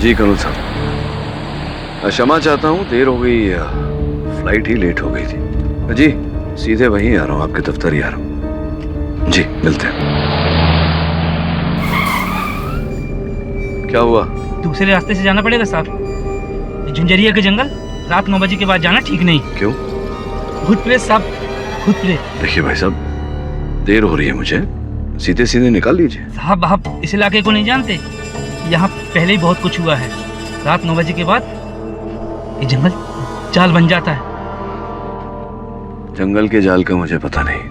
जी करूँ साहब, क्षमा चाहता हूँ, देर हो गई, फ्लाइट ही लेट हो गई थी। जी सीधे वहीं आ रहा हूँ, आपके दफ्तर ही आ रहा हूँ। जी मिलते हैं। क्या हुआ? दूसरे रास्ते से जाना पड़ेगा साहब। झुंझरिया के जंगल रात 9 बजे के बाद जाना ठीक नहीं। क्यों? भूत प्रेत साहब, भूत प्रेत। देखिए भाई साहब, देर हो रही है मुझे, सीधे सीधे निकाल लीजिए। साहब आप इस इलाके को नहीं जानते, यहाँ पहले ही बहुत कुछ हुआ है। रात 9 बजे के बाद ये जंगल जाल बन जाता है। जंगल के जाल का मुझे पता नहीं,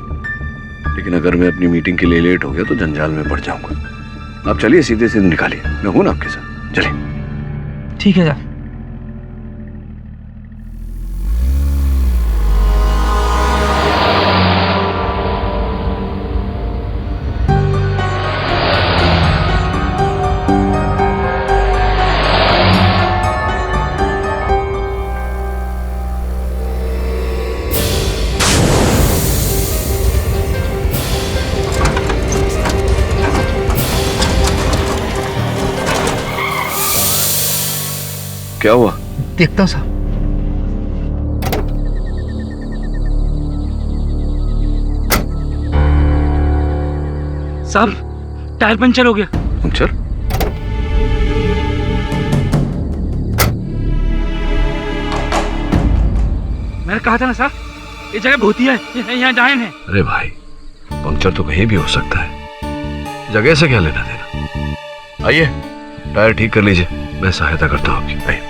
लेकिन अगर मैं अपनी मीटिंग के लिए लेट हो गया तो जंजाल में पड़ जाऊंगा। आप चलिए, सीधे सीधे निकालिए, मैं हूं ना आपके साथ, चलिए। ठीक है साहब। क्या हुआ? देखता हूँ साहब। साहब टायर पंचर हो गया। पंचर? मैंने कहा था ना साहब, ये जगह भूतिया है, यहाँ डायन है। अरे भाई, पंचर तो कहीं भी हो सकता है, जगह से क्या लेना देना। आइए टायर ठीक कर लीजिए, मैं सहायता करता हूँ आपकी। आइए।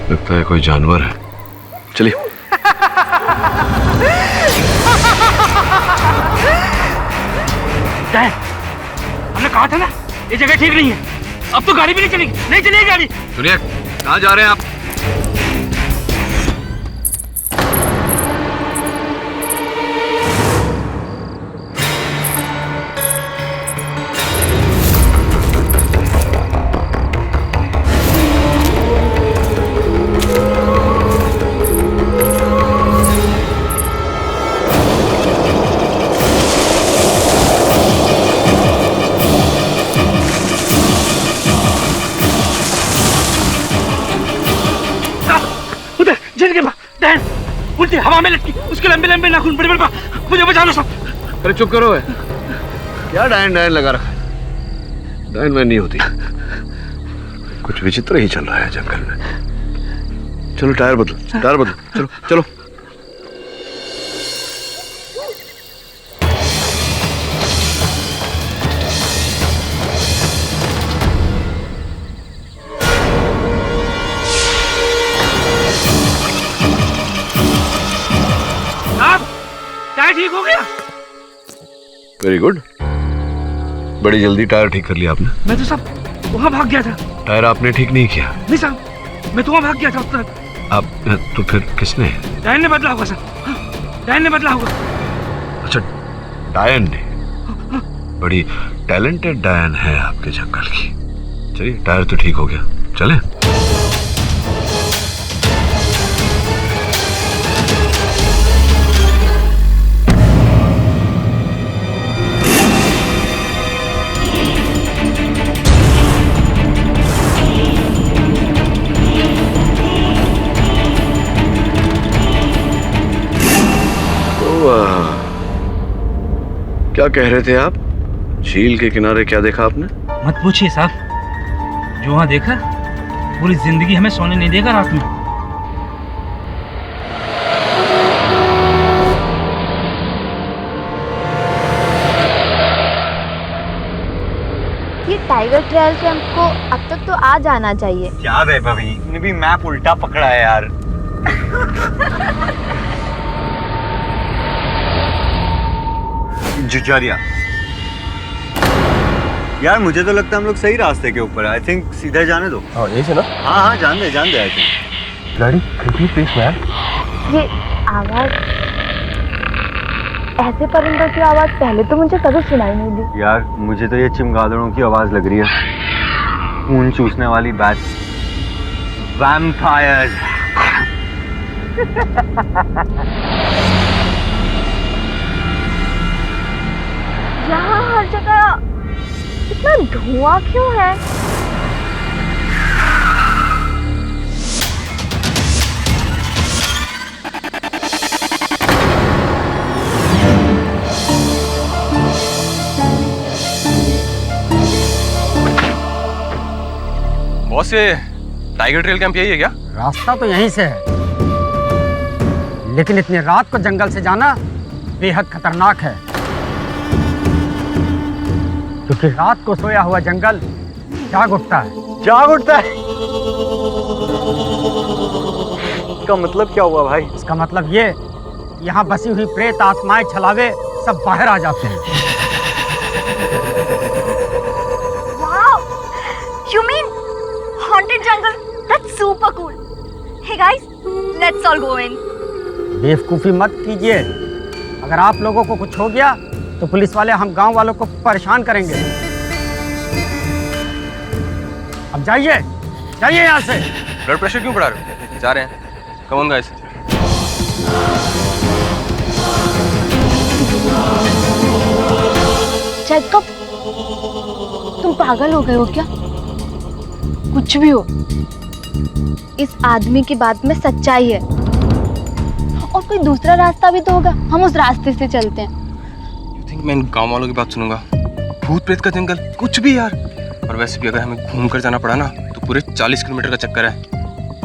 लगता है कोई जानवर है, चलिए। हमने कहा था ना ये जगह ठीक नहीं है, अब तो गाड़ी भी नहीं चलेगी, नहीं चलेगी गाड़ी। सुनिए, कहाँ जा रहे हैं आप? उल्टी हवा में लटकी, उसके लंबे लंबे नाखून, बड़े बड़े, मुझे बचा लो सब। अरे चुप करो है, क्या डायन डायन लगा रखा है? डायन मैन नहीं होती, कुछ विचित्र ही चल रहा है जंगल में। चलो टायर बदलो, टायर बदलो, चलो चलो। ठीक हो गया। वेरी गुड, बड़ी जल्दी टायर ठीक कर लिया आपने। मैं तो सब वहाँ भाग गया था। टायर आपने ठीक नहीं किया? नहीं साहब, मैं तो वहाँ भाग गया था उस तरफ। आप तो फिर किसने? डायन ने बदला होगा साहब, डायन ने बदला होगा। अच्छा, डायन ने? बड़ी टैलेंटेड डायन है आपके जंगल की। चलिए टायर तो ठीक हो गया, चलें? क्या कह रहे थे आप? झील के किनारे क्या देखा आपने? मत पूछिए साहब, जो वहाँ देखा पूरी जिंदगी हमें सोने नहीं देगा रात में। ये टाइगर ट्रायल कैंप को अब तक तो आ जाना चाहिए। क्या वैभवी, तूने भी मैप उल्टा पकड़ा है यार। झुंझरिया यार, मुझे तो लगता है हम लोग सही रास्ते के ऊपर है। आई थिंक सीधे जाने दो। हाँ यही से ना? हाँ जान दे आई थिंक। गाड़ी creepy place में यार। ये आवाज ऐसे परिंदों की आवाज पहले तो मुझे कभी सुनाई नहीं दी। यार मुझे तो ये चमगादड़ों की आवाज लग रही है, खून चूसने वाली बैट, वैम्पायर्स। यहाँ हर जगह इतना धुआं क्यों है? बॉस ये टाइगर ट्रेल कैंप यही है क्या? रास्ता तो यहीं से है, लेकिन इतनी रात को जंगल से जाना बेहद खतरनाक है, क्योंकि रात को सोया हुआ जंगल जाग उठता है। जाग उठता है? इसका मतलब क्या हुआ भाई? इसका मतलब ये, यहाँ बसी हुई प्रेत आत्माएं छलावे सब बाहर आ जाते हैं। Wow! You mean haunted jungle? That's super cool. Hey guys, let's all go in. बेवकूफी मत कीजिए, अगर आप लोगों को कुछ हो गया तो पुलिस वाले हम गांव वालों को परेशान करेंगे। अब जाइए जाइए यहाँ से। ब्लड प्रेशर क्यों बढ़ा रहे हो? जा रहे हैं। Come on guys. जैकब, तुम पागल हो गए हो क्या? कुछ भी हो, इस आदमी की बात में सच्चाई है, और कोई दूसरा रास्ता भी तो होगा, हम उस रास्ते से चलते हैं। You think मैं इन गाँव वालों की बात सुनूंगा? भूत प्रेत का जंगल, कुछ भी यार। और वैसे भी अगर हमें घूम कर जाना पड़ा ना तो पूरे 40 किलोमीटर का चक्कर है,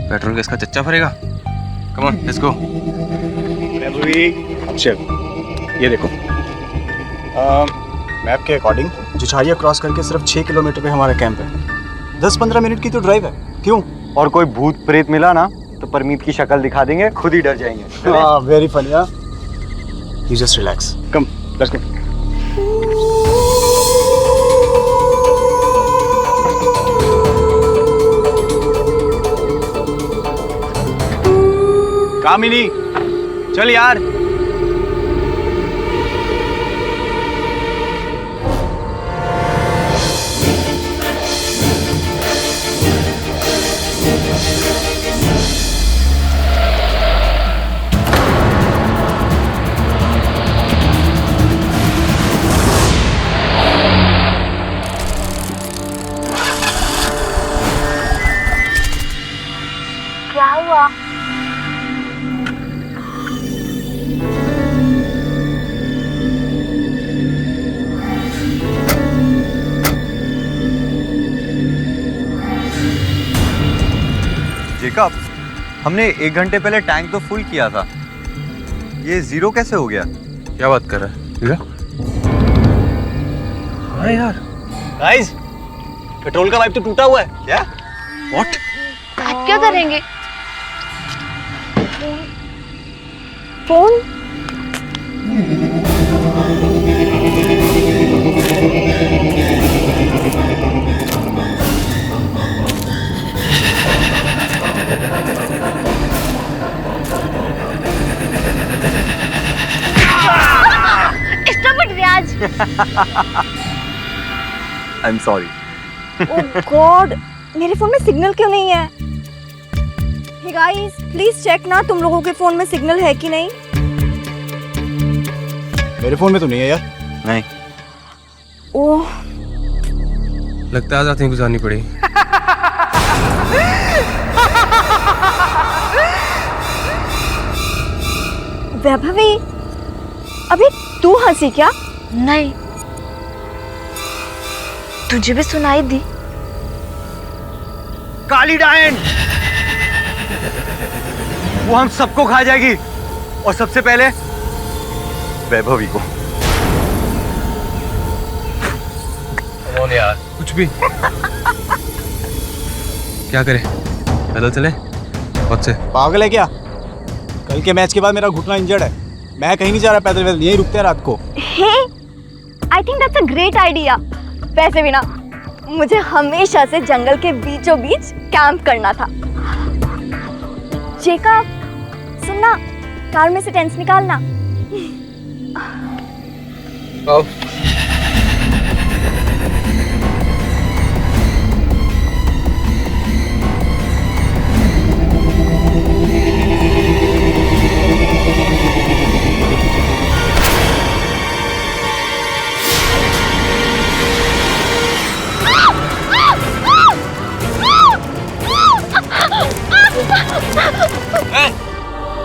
पेट्रोल गैस का चच्चा भरेगा। Come on let's go. ये देखो, मैप के अकॉर्डिंग जुझारिया क्रॉस करके सिर्फ 6 किलोमीटर पे हमारा कैंप है। 10-15 मिनट की तो ड्राइव है। क्यों? और कोई भूत प्रेत मिला ना तो परमीत की शक्ल दिखा देंगे, खुद ही डर जाएंगे। हाँ, very funny. You just relax, come let's go. Kamini चल यार। क्या हुआ? जेकब, हमने 1 घंटे पहले टैंक तो फुल किया था, ये 0 कैसे हो गया? क्या बात कर रहा है? हाँ यार, गाइस, पेट्रोल का पाइप तो टूटा हुआ है। क्या? व्हाट? आप क्या करेंगे? Phone? Stop it, Riyaz. I am sorry. Oh God, मेरे फोन में सिग्नल क्यों नहीं है? हे गाइस, प्लीज चेक ना तुम लोगों के फोन में सिग्नल है कि नहीं। मेरे फोन में तो नहीं है यार। नहीं। ओह, लगता है आज रात गुजारनी पड़ी। वैभवी, अभी तू हंसी क्या? नहीं, तुझे भी सुनाई दी? काली डायन, वो हम सबको खा जाएगी, और सबसे पहले वैभवी को। कौन यार? कुछ भी। क्या करें? पैदल चले? बहुत से। पागल है क्या? कल के मैच के बाद मेरा घुटना इंजर्ड है, मैं कहीं नहीं जा रहा पैदल वैदल, यहीं रुकते हैं रात को। Hey, I think that's a great idea. वैसे भी ना, मुझे हमेशा से जंगल के बीचों बीच कैंप करना था। जेकब, सुनना, कार में से टेंस निकालना। आओ।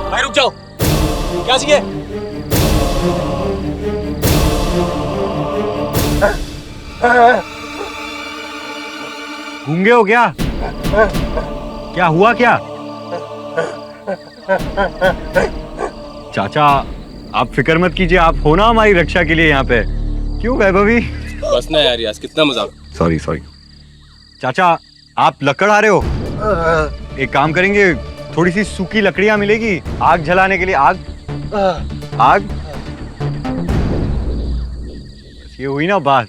भाई रुक जाओ, क्या चाहिए? गूंगे हो क्या? क्या हुआ क्या? चाचा आप फिक्र मत कीजिए, आप हो ना हमारी रक्षा के लिए यहाँ पे। क्यों वैभवी? बस ना यार, यार कितना मजाक। Sorry sorry. चाचा आप लकड़ आ रहे हो? एक काम करेंगे, थोड़ी सी सूखी लकड़ियां मिलेगी आग जलाने के लिए। आग आग ये हुई ना बात।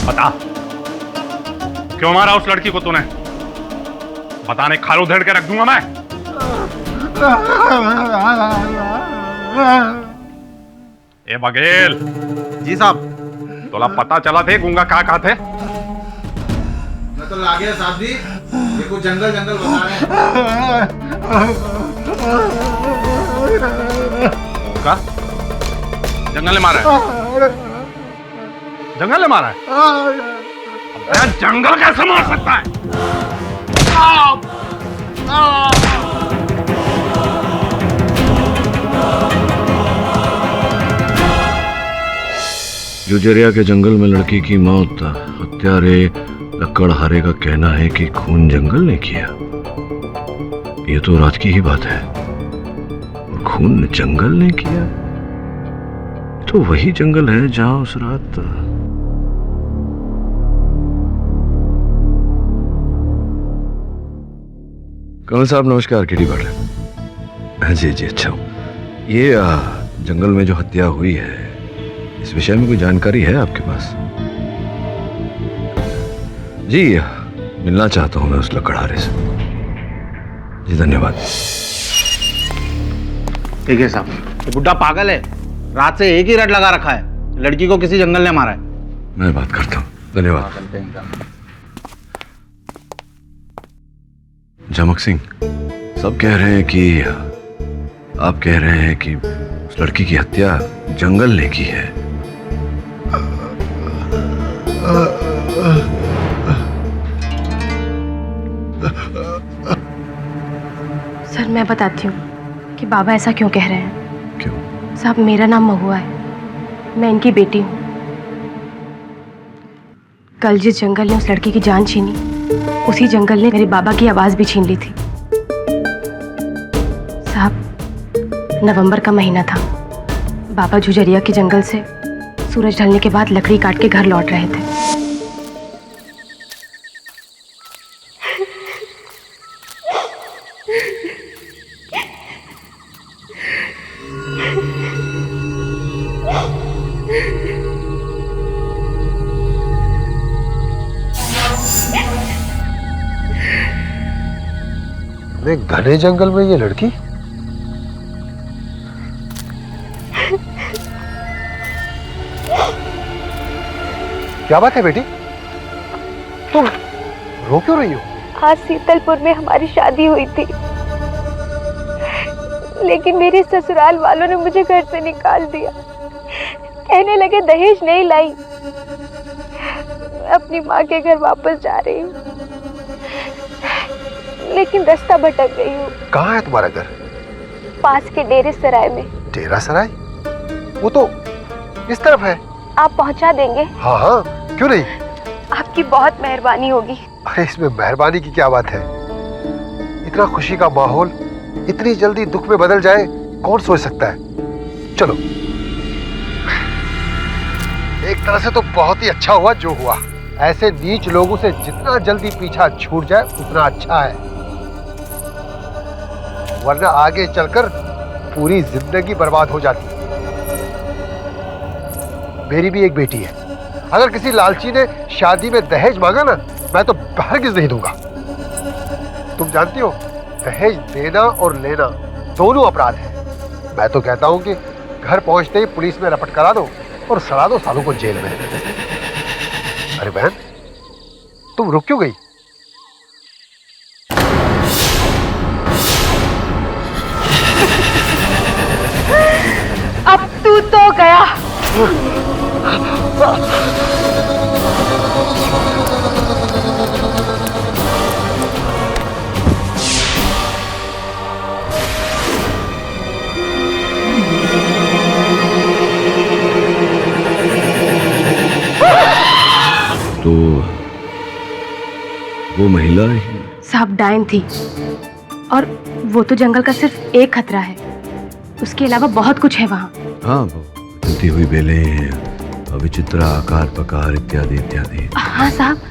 बता क्यों मारा उस लड़की को तूने? बताने खाल उधेड़ के रख दूंगा मैं। ए बघेल। जी साहब। तोला पता चला थे गूंगा कहा थे? मैं तो लागे साहब जी, ये कुछ जंगल जंगल बता रहे का? जंगल ने मारा है? जंगल ने मारा है? अबे जंगल कैसे मार सकता है? जुजरिया के जंगल में लड़की की मौत हत्यारे लकड़हारे का कहना है कि खून जंगल ने किया। ये तो रात की ही बात है, और खून जंगल ने किया तो वही जंगल है जहां उस रात कमल साहब नमस्कार। केडी बात है? जी जी अच्छा हूँ। ये जंगल में जो हत्या हुई है इस विषय में कोई जानकारी है आपके पास? जी मिलना चाहता हूं मैं उस लकड़हारे से। जी धन्यवाद। ठीक है साहब, ये बुड्ढा पागल है, रात से एक ही रट लगा रखा है, लड़की को किसी जंगल ने मारा है। मैं बात करता हूँ, धन्यवाद। झमक सिंह, सब कह रहे हैं कि आप कह रहे हैं कि उस लड़की की हत्या जंगल ने की है। सर मैं बताती हूँ कि बाबा ऐसा क्यों कह रहे हैं। क्यों? साहब मेरा नाम महुआ है, मैं इनकी बेटी हूँ। कल जिस जंगल ने उस लड़की की जान छीनी, उसी जंगल ने मेरे बाबा की आवाज भी छीन ली थी। साहब नवंबर का महीना था, बाबा झुझरिया के जंगल से सूरज ढलने के बाद लकड़ी काट के घर लौट रहे थे। घने जंगल में ये लड़की? क्या बात है बेटी, तुम रो क्यों रही हो? आज शीतलपुर में हमारी शादी हुई थी, लेकिन मेरे ससुराल वालों ने मुझे घर से निकाल दिया। कहने लगे दहेज नहीं लाई। मैं अपनी माँ के घर वापस जा रही हूँ, लेकिन रास्ता भटक गई हूँ। कहाँ है तुम्हारा घर? पास के डेरे सराय में। डेरा सराय? वो तो इस तरफ है। आप पहुँचा देंगे? हाँ हाँ, क्यों नहीं। आपकी बहुत मेहरबानी होगी। अरे इसमें मेहरबानी की क्या बात है। इतना खुशी का माहौल इतनी जल्दी दुख में बदल जाए, कौन सोच सकता है। चलो। एक तरह से तो बहुत ही अच्छा हुआ जो हुआ। ऐसे नीच लोगों से जितना जल्दी पीछा छूट जाए उतना अच्छा है, वरना आगे चलकर पूरी जिंदगी बर्बाद हो जाती है। मेरी भी एक बेटी है, अगर किसी लालची ने शादी में दहेज मांगा ना, मैं तो हरगिज नहीं दूंगा। तुम जानती हो, दहेज देना और लेना दोनों अपराध है। मैं तो कहता हूं कि घर पहुंचते ही पुलिस में रपट करा दो और सड़ा दो सालों को जेल में। अरे बहन, तुम रुक क्यों गई? अब तू तो गया। तो वो महिला साहब डायन थी, और वो तो जंगल का सिर्फ एक खतरा है, उसके अलावा बहुत कुछ है वहाँ। हाँ, वो टूटी हुई बेलें, विचित्र आकार प्रकार इत्यादि इत्यादि। हाँ साहब,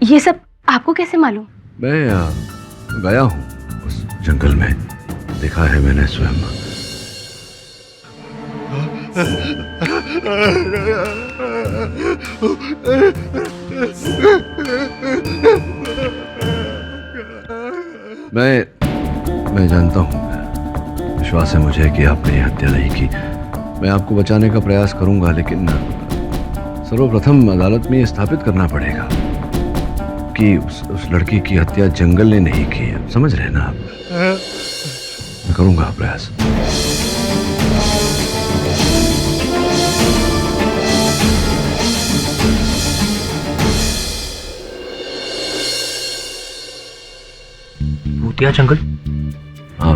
ये सब आपको कैसे मालूम? मैं गया हूँ उस जंगल में, देखा है मैंने स्वयं। मैं जानता हूँ, विश्वास है मुझे कि आपने ये हत्या नहीं की। मैं आपको बचाने का प्रयास करूंगा, लेकिन सर्वप्रथम अदालत में ये स्थापित करना पड़ेगा कि उस लड़की की हत्या जंगल ने नहीं की। समझ रहे ना आप? मैं करूंगा प्रयास। भूतिया जंगल? हाँ,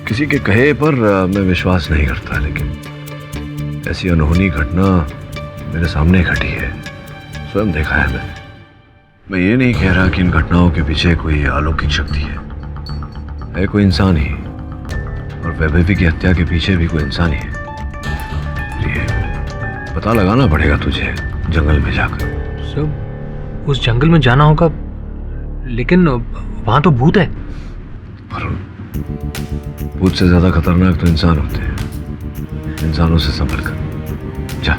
किसी के कहे पर मैं विश्वास नहीं करता, लेकिन ऐसी अनहोनी घटना मेरे सामने घटी है, स्वयं देखा है मैंने। मैं ये नहीं कह रहा कि इन घटनाओं के पीछे कोई अलौकिक शक्ति है कोई इंसान ही, और वैभवी की हत्या के पीछे भी कोई इंसान ही है। ये पता लगाना पड़ेगा तुझे जंगल में जाकर। सब उस जंगल में जाना होगा, लेकिन वहां तो भूत है। पर भूत से ज्यादा खतरनाक तो इंसान होते हैं। इंसानों से संभल कर जा।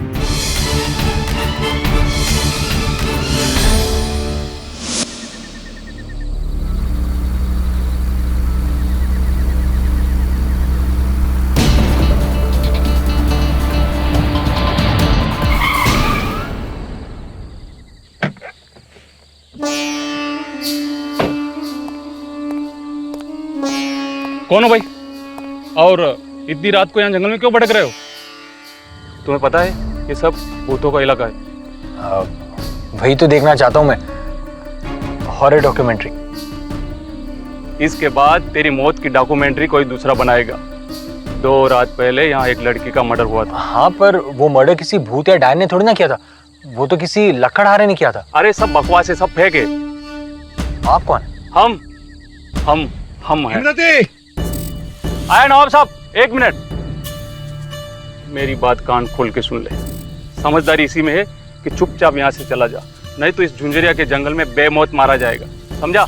कौन हो भाई? और इतनी रात को यहाँ जंगल में क्यों भटक रहे हो? तुम्हें पता है ये सब भूतों का इलाका है। वही तो देखना चाहता हूँ मैं, हॉरर डॉक्यूमेंट्री। इसके बाद तेरी मौत की डॉक्यूमेंट्री कोई दूसरा बनाएगा। 2 रात पहले यहाँ एक लड़की का मर्डर हुआ था। हाँ, पर वो मर्डर किसी भूत या डायन ने थोड़ी ना किया था, वो तो किसी लकड़हारे ने किया था। अरे सब बकवास है, सब फेंके। आप कौन? हम हैं। आया नवाब साहब, एक मिनट, मेरी बात कान खोल के सुन ले। समझदारी इसी में है कि चुपचाप यहाँ से चला जा, नहीं तो इस झुंझुरिया के जंगल में बेमौत मारा जाएगा, समझा?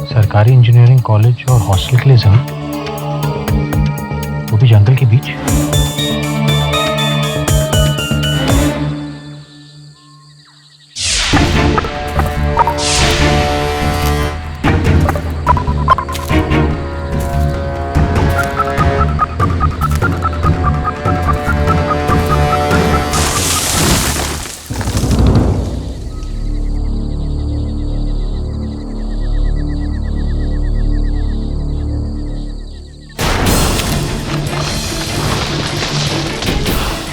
सरकारी इंजीनियरिंग कॉलेज और हॉस्टल के लिए जमीन, वो भी जंगल के बीच।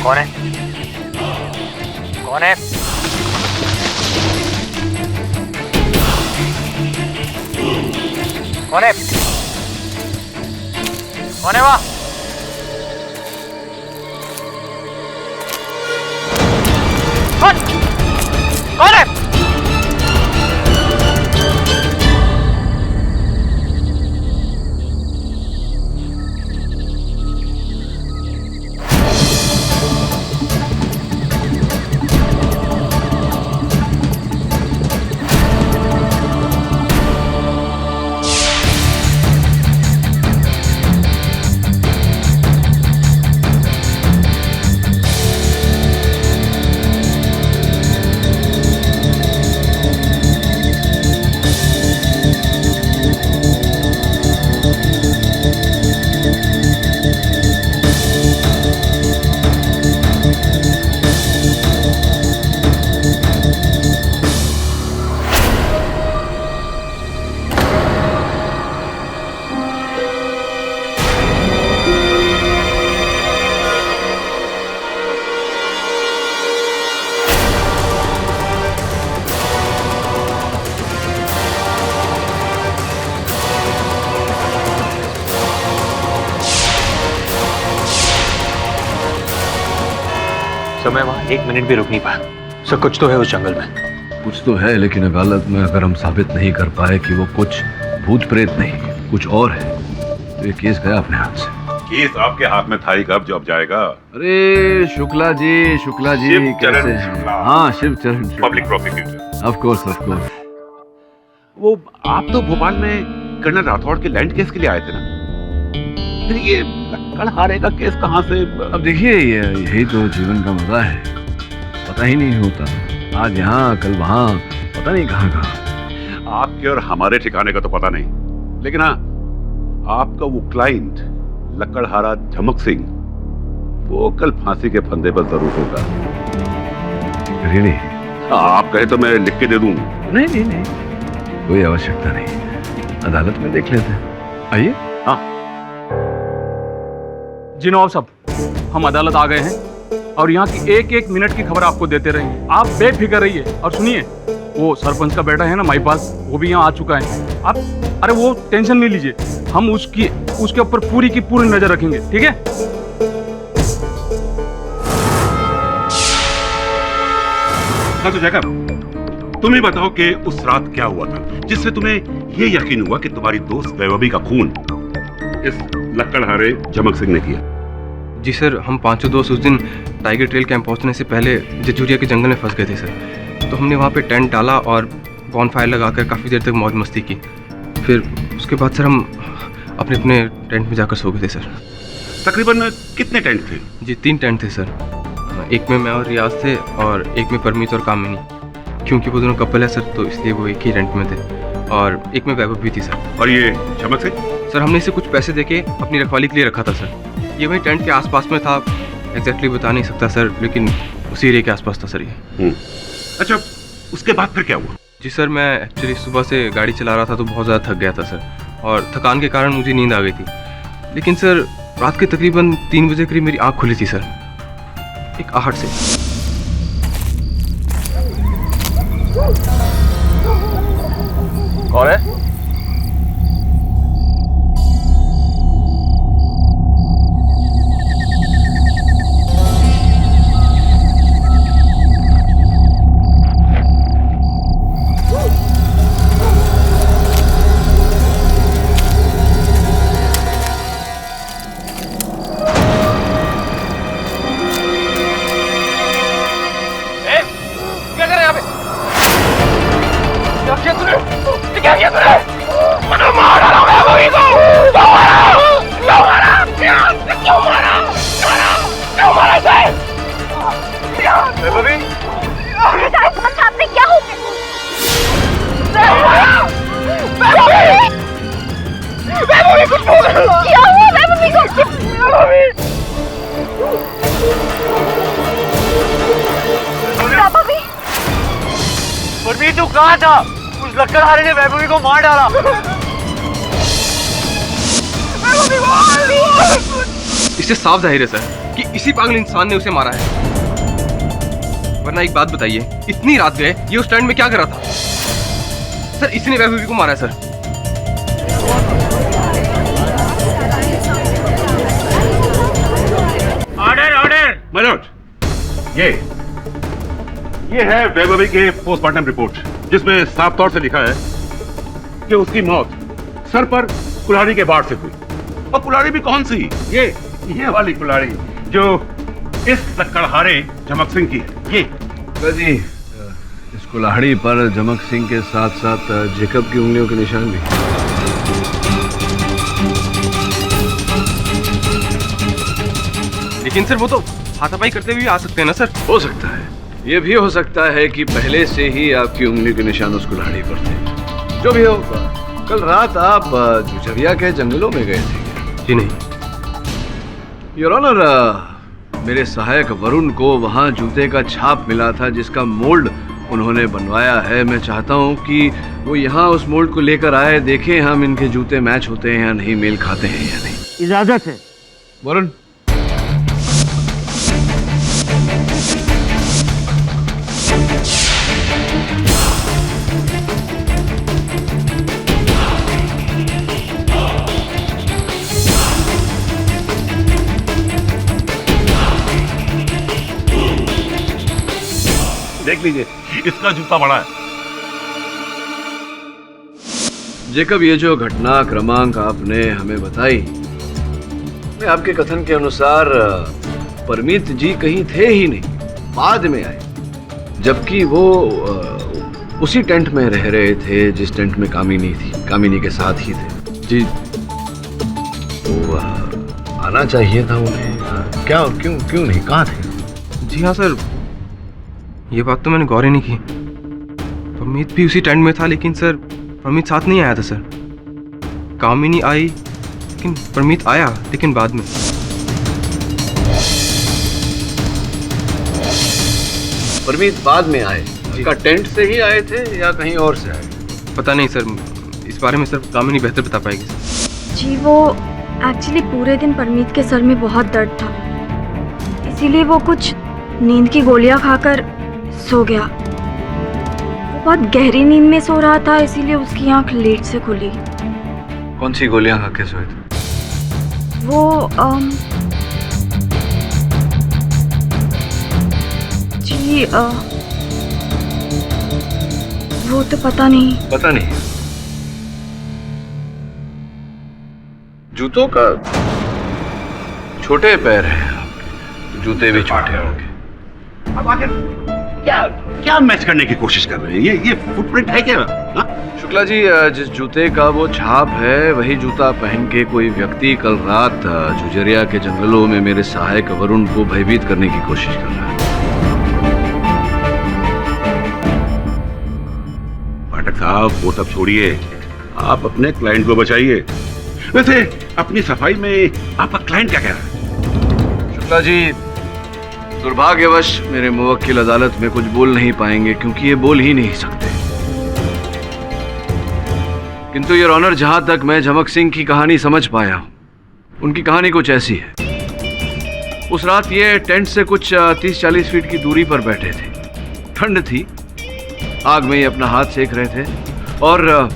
कौन है? कौन है? कौन है? कौन है वहाँ? कौन है? तो मैं वहाँ 1 मिनट भी रुक नहीं पाया। सर कुछ तो है उस जंगल में। कुछ तो है, लेकिन अदालत में अगर हम साबित नहीं कर पाए कि वो कुछ भूत प्रेत नहीं कुछ और है, तो ये केस गया अपने हाथ से। केस आपके हाथ में था ही कब जो अब जाएगा। अरे शुक्ला जी कैसे हैं? हाँ, शिव चरण, पब्लिक प्रोसिक्यूटर। Of course. वो आप तो भोपाल में कर्नल राठौड़ के लैंड केस के लिए आए थे ना, फिर ये लक्कड़हारे का केस कहाँ से? अब देखिए, यही तो जीवन का मजा है, पता ही नहीं होता, आज यहाँ कल वहाँ, पता नहीं कहाँ कहाँ। आपके और हमारे ठिकाने का तो पता नहीं, लेकिन हाँ, आपका वो क्लाइंट लक्कड़हारा झमक सिंह, वो कल फांसी के फंदे पर जरूर होगा। रियली? आप कहे तो मैं लिख के दे दूं। नहीं, कोई आवश्यकता नहीं, अदालत में देख लेते हैं। आइए। हाँ जी नवाब साहब, हम अदालत आ गए हैं और यहाँ की एक एक मिनट की खबर आपको देते रहेंगे। आप बेफिक्र रहिए और सुनिए, वो सरपंच का बेटा है ना महिपाल, वो भी यहाँ आ चुका है। आप अरे वो टेंशन नहीं लीजिए, हम उसके ऊपर पूरी की पूरी नजर रखेंगे, ठीक है? हाँ तो जैकब, तुम ही बताओ कि उस रात क्या हुआ था जिससे तुम्हें ये यकीन हुआ कि तुम्हारी दोस्त वैभवी का खून इस लक्कड़हारे झमक सिंह ने किया। जी सर, हम पांचों दोस्त उस दिन टाइगर ट्रेल कैंप पहुंचने से पहले झुंझुरिया के जंगल में फंस गए थे सर। तो हमने वहाँ पे टेंट डाला और बॉनफायर लगाकर काफ़ी देर तक मौज मस्ती की। फिर उसके बाद सर हम अपने अपने टेंट में जाकर सो गए थे सर। तकरीबन कितने टेंट थे? जी 3 टेंट थे सर। एक में मैं और रियाज थे और एक में परमीत और कामिनी, क्योंकि वो दोनों कपल है सर, तो इसलिए वो एक ही टेंट में थे। और एक में वैभव भी थी सर। और ये झमक सिंह? सर हमने इसे कुछ पैसे देके अपनी रखवाली के लिए रखा था सर। ये वही टेंट के आसपास में था, एग्जैक्टली बता नहीं सकता सर, लेकिन उसी एरिया के आसपास था सर ये। अच्छा, उसके बाद फिर क्या हुआ? जी सर, मैं एक्चुअली सुबह से गाड़ी चला रहा था तो बहुत ज़्यादा थक गया था सर, और थकान के कारण मुझे नींद आ गई थी। लेकिन सर रात के तकरीबन 3 बजे करीब मेरी आँख खुली थी सर, एक आहट से। कौन है? परमीत तू कहाँ था? उस लकड़हारे ने वैभवी को मार डाला। इससे साफ जाहिर है सर कि इसी पागल इंसान ने उसे मारा है। वरना एक बात बताइए, इतनी रात गए ये उस स्टैंड में क्या कर रहा था? सर इसने वैभवी को मारा है सर। ऑर्डर ऑर्डर मनोज, ये है वैभवी के पोस्टमार्टम रिपोर्ट, जिसमें साफ तौर से लिखा है कि उसकी मौत सर पर कुल्हाड़ी के वार से हुई। और कुल्हाड़ी भी कौन सी? ये वाली कुल्हाड़ी जो इस लकड़हारे झमक सिंह की है। ये जी, इस कुल्हाड़ी पर झमक सिंह के साथ साथ जेकब की उंगलियों के निशान भी। लेकिन सर वो तो हाथापाई करते हुए आ सकते हैं ना सर? हो सकता है, ये भी हो सकता है कि पहले से ही आपकी उंगली के निशान उस कुल्हाड़ी पर थे। जो भी हो, कल रात आप झुझरिया के जंगलों में गए थे? जी नहीं योर ऑनर, मेरे सहायक वरुण को वहाँ जूते का छाप मिला था जिसका मोल्ड उन्होंने बनवाया है। मैं चाहता हूँ कि वो यहाँ उस मोल्ड को लेकर आए, देखें हम इनके जूते मैच होते हैं या नहीं, मेल खाते हैं या नहीं। इजाजत है वरुण। देख लीजिए, इसका जूता बड़ा है। जेकब, ये जो घटना क्रमांक आपने हमें बताई, मैं आपके कथन के अनुसार परमीत जी कहीं थे ही नहीं, बाद में आए, जबकि वो उसी टेंट में रह रहे थे जिस टेंट में कामिनी थी, कामिनी के साथ ही थे। जी, तो आना चाहिए था उन्हें। क्या, क्यों नहीं, कहाँ थे? जी हाँ सर, ये बात तो मैंने गौर ही नहीं की। परमीत भी उसी टेंट में था, लेकिन सर परमीत साथ नहीं आया था सर। कामिनी आई, लेकिन परमीत आया, लेकिन बाद में। परमीत बाद में आए? उसका टेंट से ही आए थे या कहीं और से आए? पता नहीं सर, इस बारे में सर कामिनी बेहतर बता पाएगी सर। जी वो एक्चुअली पूरे दिन परमीत के सर में बहुत दर्द था, इसीलिए वो कुछ नींद की गोलियां खाकर सो गया। वो बहुत गहरी नींद में सो रहा था, इसीलिए उसकी आंख लेट से खुली। कौन सी गोलियां खा के सोए थे? वो जी वो तो पता नहीं। पता नहीं? जूतों का छोटे पैर हैं आपके, जूते भी छोटे होंगे। अब आखिर क्या मैच करने की कोशिश कर रहे हैं? ये फुटप्रिंट है क्या? हा? शुक्ला जी, जिस जूते का वो छाप है, वही जूता पहन के कोई व्यक्ति कल रात झुझरिया के जंगलों में मेरे सहायक वरुण को भयभीत करने की कोशिश कर रहा है। पाठक साहब, वो सब छोड़िए, आप अपने क्लाइंट को बचाइए। वैसे अपनी सफाई में आपका क्लाइंट क्या कह रहा है? शुक्ला जी, दुर्भाग्यवश मेरे मुवक्किल अदालत में कुछ बोल नहीं पाएंगे क्योंकि ये बोल ही नहीं सकते। किंतु योर ऑनर, जहां तक मैं झमक सिंह की कहानी समझ पाया हूं, उनकी कहानी कुछ ऐसी है। उस रात ये टेंट से कुछ 30-40 फीट की दूरी पर बैठे थे। ठंड थी, आग में ये अपना हाथ सेक रहे थे और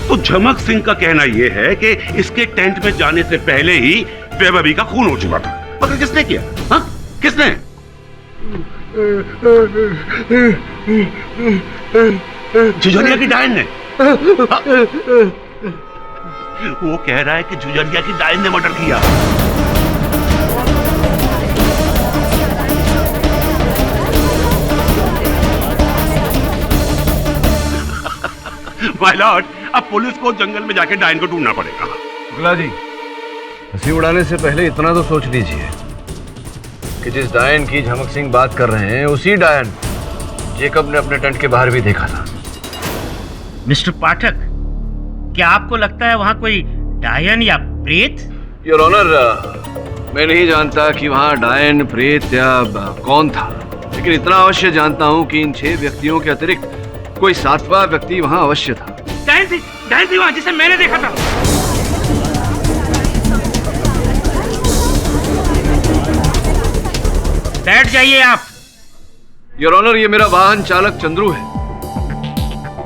तो झमक सिंह का कहना यह है कि इसके टेंट में जाने से पहले ही वैभवी का खून हो चुका था। मगर किसने किया? हाँ, किसने? झुझरिया की डायन ने। वो कह रहा है कि झुझरिया की डायन ने मर्डर किया। माय लॉर्ड, अब पुलिस को जंगल में जाके डायन को ढूंढना पड़ेगा। शुक्ला जी, हंसी उड़ाने से पहले इतना तो सोच लीजिए कि जिस डायन की झमक सिंह बात कर रहे हैं, उसी डायन जेकब ने अपने टेंट के बाहर भी देखा था। मिस्टर पाठक, क्या आपको लगता है वहां कोई डायन या प्रेत? योर ऑनर, मैं नहीं जानता कि वहां डायन, प्रेत या कौन था, लेकिन इतना अवश्य जानता हूं कि इन 6 व्यक्तियों के अतिरिक्त कोई 7वां व्यक्ति वहां अवश्य था। डायन थी वहां, जिसे मैंने देखा था। बैठ जाइए आप। योर ऑनर, ये मेरा वाहन चालक चंद्रू है।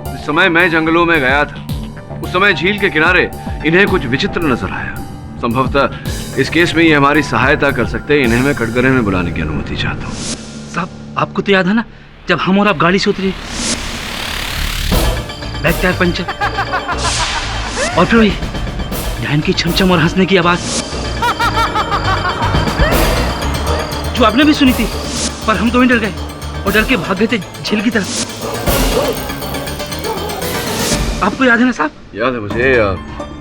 जिस समय मैं जंगलों में गया था, उस समय झील के किनारे इन्हें कुछ विचित्र नजर आया। संभवतः इस केस में ये हमारी सहायता कर सकते हैं। इन्हें मैं कटघरे में बुलाने की अनुमति चाहता हूँ। साहब, आपको तो याद है ना, जब हम और आप गाड़ी से उतरे, बैक टायर पंचर और फिर वही डायन की छमछम और हंसने की आवाज जो आपने भी सुनी थी, पर हम तो डर गए और डर के भाग गए थे झील की तरफ। आपको याद है ना साहब? याद है मुझे।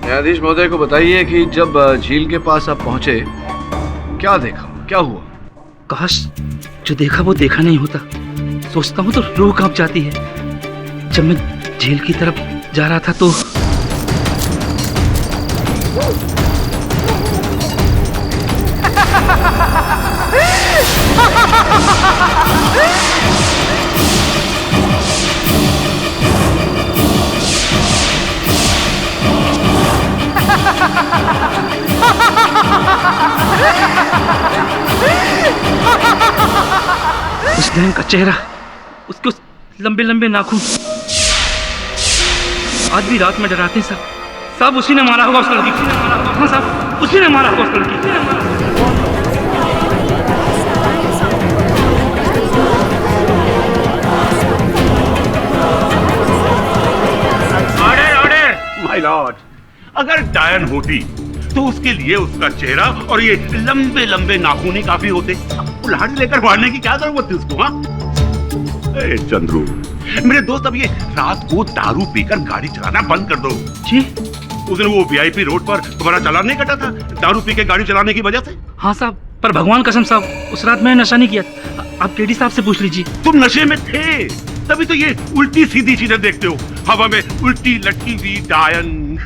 न्यायाधीश महोदय को बताइए कि जब झील के पास आप पहुंचे, क्या देखा, क्या हुआ? काश जो देखा वो देखा नहीं होता। सोचता हूँ तो रूह कांप जाती है। जब मैं झील की तरफ जा रहा था तो उस डायन का चेहरा, उसके उस लंबे लंबे नाखून आज भी रात में डराते हैं साहब। साहब, उसी ने मारा होगा उस लड़की को। हाँ साहब, उसी ने मारा होगा उस लड़की को। माय लॉर्ड, अगर डायन होती तो उसके लिए उसका चेहरा और ये लंबे लंबे नाखून ही काफी होते। कुल्हाड़ी लेकर मारने की क्या जरूरत थी उसको? हाँ चंद्रू, मेरे दोस्त, अब ये रात को दारू पीकर गाड़ी चलाना बंद कर दो। जी? उस दिन वो वीआईपी रोड पर तुम्हारा चालान नहीं कटा था दारू पी के गाड़ी चलाने की वजह से? हाँ साहब, पर भगवान कसम साहब, उस रात मैंने नशा नहीं किया। आप केडी साहब से पूछ लीजिए। तुम नशे में थे, तभी तो ये उल्टी सीधी चीजें देखते हो। हवा में उल्टी लटकी हुई डायन।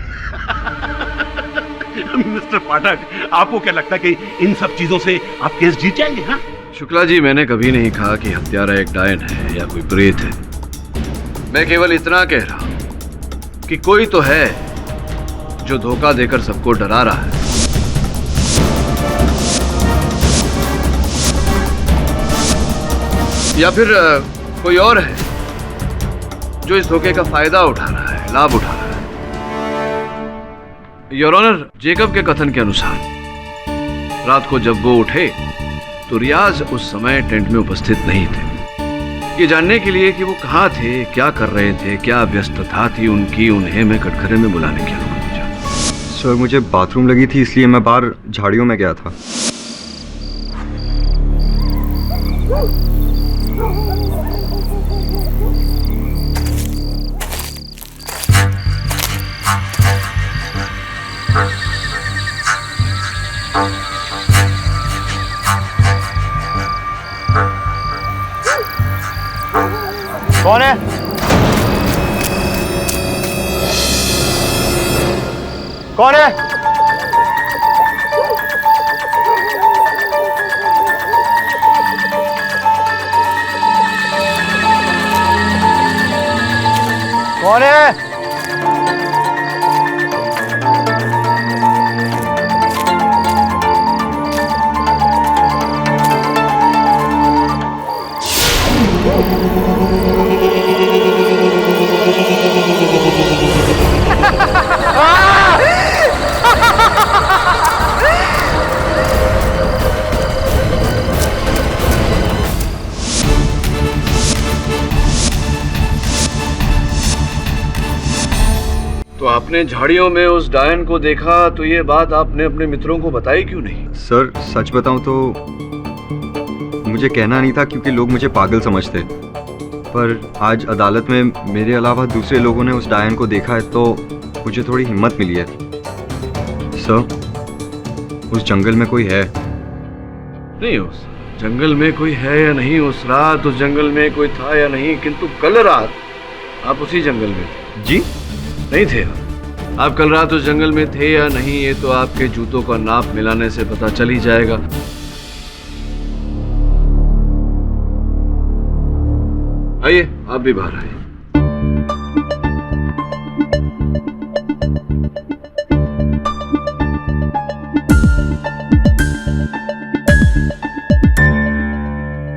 मिस्टर पाठक, आपको क्या लगता है कि इन सब चीजों से आप केस जीत जाएंगे? हाँ शुक्ला जी, मैंने कभी नहीं कहा कि हत्यारा एक डायन है या कोई प्रेत है। मैं केवल इतना कह रहा हूं कि कोई तो है जो धोखा देकर सबको डरा रहा है। या फिर कोई और है जो इस धोखे का फायदा उठा रहा है, लाभ उठा रहा है। योर ऑनर, जेकब के कथन के अनुसार रात को जब वो उठे तो रियाज उस समय टेंट में उपस्थित नहीं थे। ये जानने के लिए कि वो कहाँ थे, क्या कर रहे थे, क्या व्यस्तता थी उनकी, उन्हें मैं कटघरे में बुलाने की अनुमति चाहता। सर मुझे बाथरूम लगी थी इसलिए मैं बाहर झाड़ियों में गया था। कौन है? कौन है? कौन है? तो आपने झाड़ियों में उस डायन को देखा, तो ये बात आपने अपने मित्रों को बताई क्यों नहीं? सर सच बताऊं तो मुझे कहना नहीं था क्योंकि लोग मुझे पागल समझते, पर आज अदालत में मेरे अलावा दूसरे लोगों ने उस डायन को देखा है तो मुझे थोड़ी हिम्मत मिली है। सर उस जंगल में कोई है? नहीं, उस जंगल में कोई है या नहीं, उस रात उस जंगल में कोई था या नहीं, किंतु कल रात आप उसी जंगल में थे। जी नहीं थे आप कल रात उस जंगल में थे या नहीं, ये तो आपके जूतों का नाप मिलाने से पता चल ही जाएगा। आइए, आप भी बाहर आइए।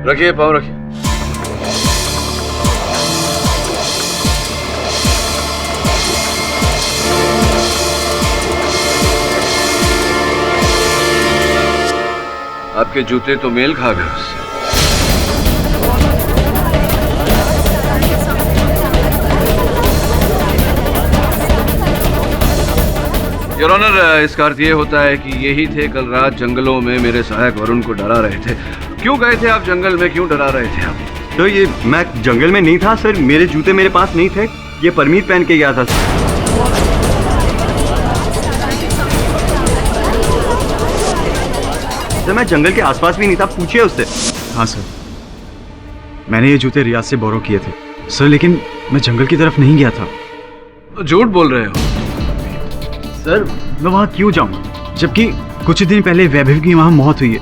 रखिए, पाँव रखिए। आपके जूते तो मेल खा गए उससे। योर ऑनर, इसका अर्थ ये होता है कि यही थे कल रात जंगलों में मेरे सहायक वरुण को डरा रहे थे। क्यों गए थे आप जंगल में, क्यों डरा रहे थे आप? तो ये मैं जंगल में नहीं था सर, मेरे जूते मेरे पास नहीं थे, ये परमीत पहन के गया था। सर मैं जंगल के आसपास भी नहीं था, पूछिए उससे। हाँ सर, मैंने ये जूते रियाज से बोरो किए थे सर, लेकिन मैं जंगल की तरफ नहीं गया था। झूठ बोल रहे हो सर। मैं वहाँ क्यों जाऊँ जबकि कुछ दिन पहले वैभव की वहाँ मौत हुई है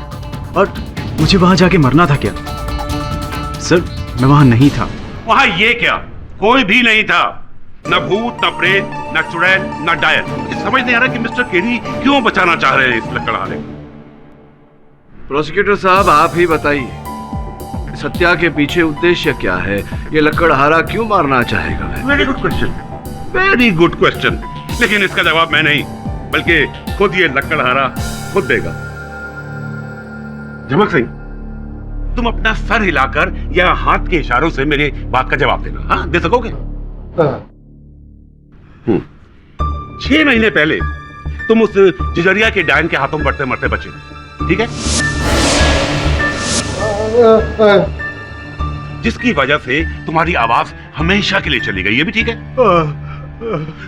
और मुझे वहाँ जाके मरना था क्या? सर मैं वहाँ नहीं था। वहाँ ये क्या, कोई भी नहीं था, न भूत, न प्रेत, न चुड़ैल, न डायन। मुझे समझ नहीं आ रहा कि मिस्टर केरी क्यों बचाना चाह रहे हैं इस लकड़हारे को। प्रोसिक्यूटर साहब, आप ही बताइए, सत्या के पीछे उद्देश्य क्या है? ये लकड़हारा क्यों मारना चाहेगा? Very good question, very good question. लेकिन इसका जवाब मैं नहीं बल्कि खुद ये लकड़हारा खुद देगा। झमक सिंह, तुम अपना सर हिलाकर या हाथ के इशारों से मेरी बात का जवाब देना। हाँ, दे सकोगे? 6 महीने पहले तुम उस जिजरिया के डायन के हाथों बढ़ते मरते बचे, ठीक है? जिसकी वजह से तुम्हारी आवाज हमेशा के लिए चली गई, ये भी ठीक है?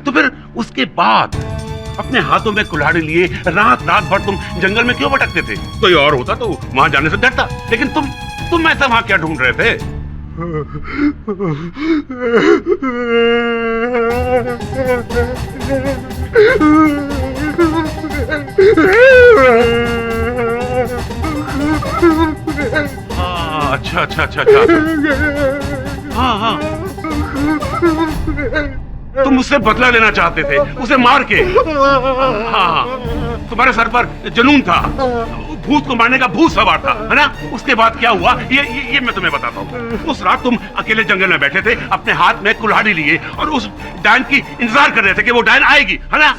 तो फिर उसके बाद अपने हाथों में कुल्हाड़ी लिए रात रात भर तुम जंगल में क्यों भटकते थे? कोई और होता तो वहां जाने से डरता, लेकिन तुम ऐसा वहां क्या ढूंढ रहे थे? अच्छा अच्छा अच्छा अच्छा, हाँ, तुम मुझसे बदला लेना चाहते थे, उसे मार के। हाँ, तुम्हारे सर पर जुनून था, भूत को मारने का भूत सवार था, है ना? उसके बाद क्या हुआ ये मैं तुम्हें बताता हूँ। उस रात तुम अकेले जंगल में बैठे थे, अपने हाथ में कुल्हाड़ी लिए और उस डायन की इंतजार कर रहे थे कि वो डायन आएगी, है ना?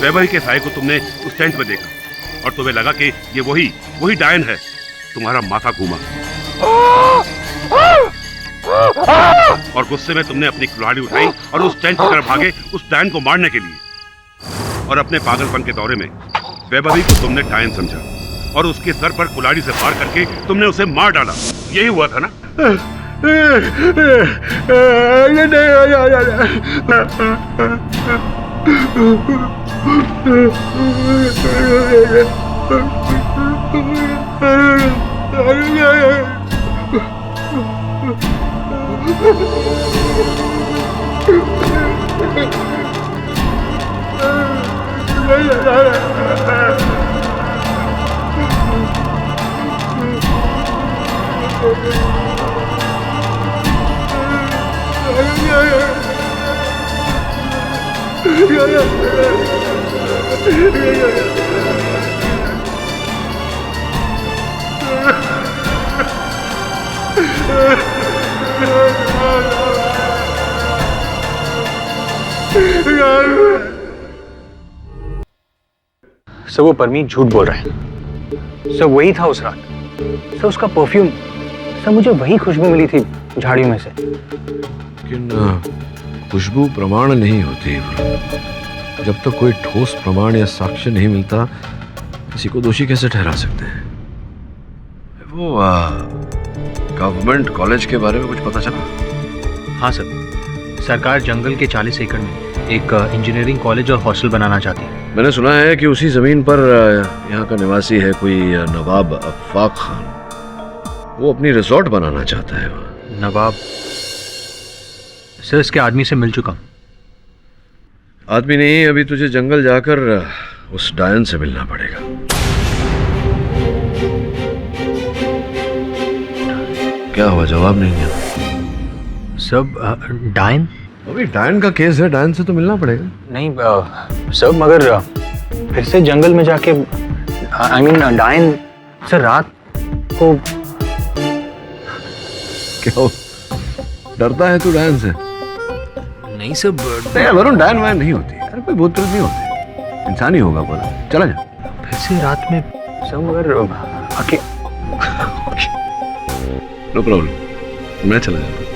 वैभवी के साये को तुमने उस टेंट में देखा, और तुम्हें लगा कि ये वही डायन है। तुम्हारा माथा घूमा और गुस्से में तुमने अपनी कुल्हाड़ी उठाई और उस टेंट की तरफ भागे उस डायन को मारने के लिए। और अपने पागलपन के दौरे में वैभवी को तुमने डायन समझा और उसके सर पर कुल्हाड़ी से वार करके तुमने उसे मार डाला। यही हुआ था ना? सर वो परमीत झूठ बोल रहा है। सर वही था उस रात। सर उसका परफ्यूम, सर मुझे वही खुशबू मिली थी झाड़ियों में से। लेकिन खुशबू प्रमाण नहीं होती। जब तक कोई ठोस प्रमाण या साक्ष्य नहीं मिलता किसी को दोषी कैसे ठहरा सकते हैं? वो गवर्नमेंट कॉलेज के बारे में कुछ पता चला? हाँ सर, सरकार जंगल के 40 एकड़ में एक इंजीनियरिंग कॉलेज और हॉस्टल बनाना चाहती है। मैंने सुना है कि उसी जमीन पर यहाँ का निवासी है कोई नवाब अफाक खान। वो अपनी रिसोर्ट बनाना चाहता है वहाँ। नवाब? सर इसके आदमी से मिल चुका हूँ। आदमी नहीं, अभी तुझे जंगल जाकर उस डायन से मिलना पड़ेगा। क्या हुआ, जवाब नहीं दिया? सब डायन? अभी डायन का केस है, डायन से तो मिलना पड़ेगा। नहीं सर, मगर फिर से जंगल में जाके आई मीन डायन सर रात को। क्या हो, डरता है तू डायन से? नहीं सर, वरुण डायन वायन नहीं होती यार, कोई भूत प्रेत नहीं होते, इंसान ही होगा पूरा। चला जा। फिर से रात में सर, मगर आके नो प्रॉब्लम, मैं चला जाता।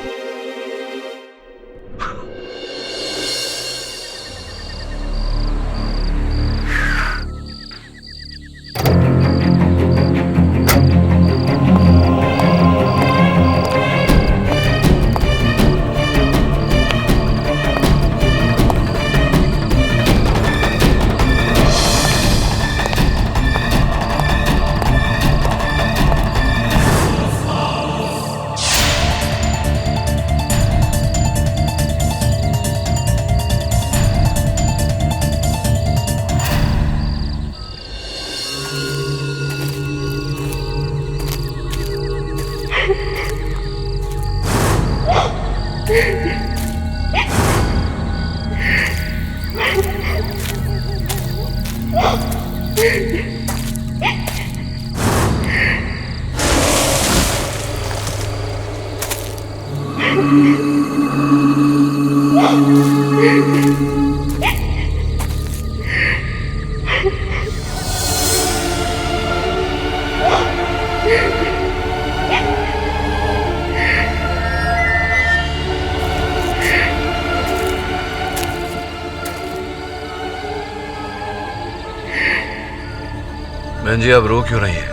बहन जी, आप रो क्यों रही है?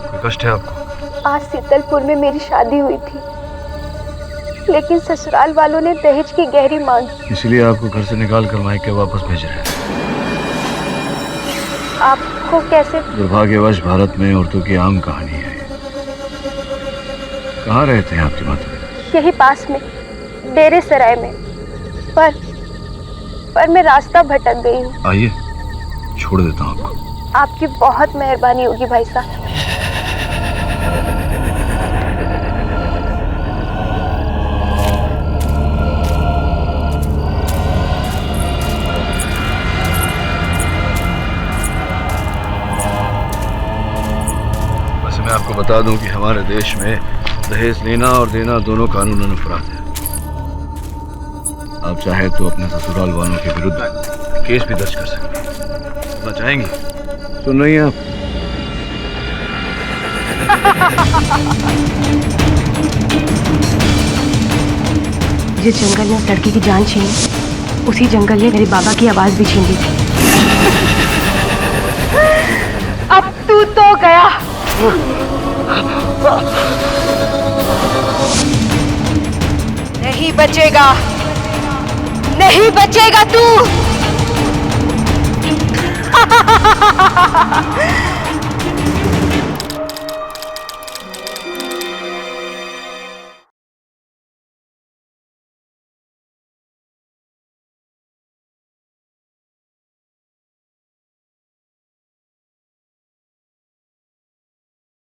कोई कष्ट है आपको? आज शीतलपुर में मेरी शादी हुई थी, लेकिन ससुराल वालों ने दहेज की गहरी मांग, इसलिए आपको घर से निकाल कर मायके वापस भेज रहे हैं। आपको कैसे? दुर्भाग्यवश भारत में औरतों की आम कहानी है। कहाँ रहते हैं आपकी माता? यही पास में, डेरे सराय में। पर मैं रास्ता भटक गई हूँ। आइए, छोड़ देता हूँ आपको। आपकी बहुत मेहरबानी होगी भाई साहब। वैसे मैं आपको बता दूं कि हमारे देश में दहेज लेना और देना दोनों कानूनन अपराध है। आप चाहे तो अपने ससुराल वालों के विरुद्ध केस भी दर्ज कर सकते हैं। जाएंगी। सुन रही हैं आप? जिस जंगल ने उस लड़की की जान छीनी, उसी जंगल ने मेरे बाबा की आवाज भी छीन ली थी। अब तू तो गया। नहीं बचेगा, नहीं बचेगा तू।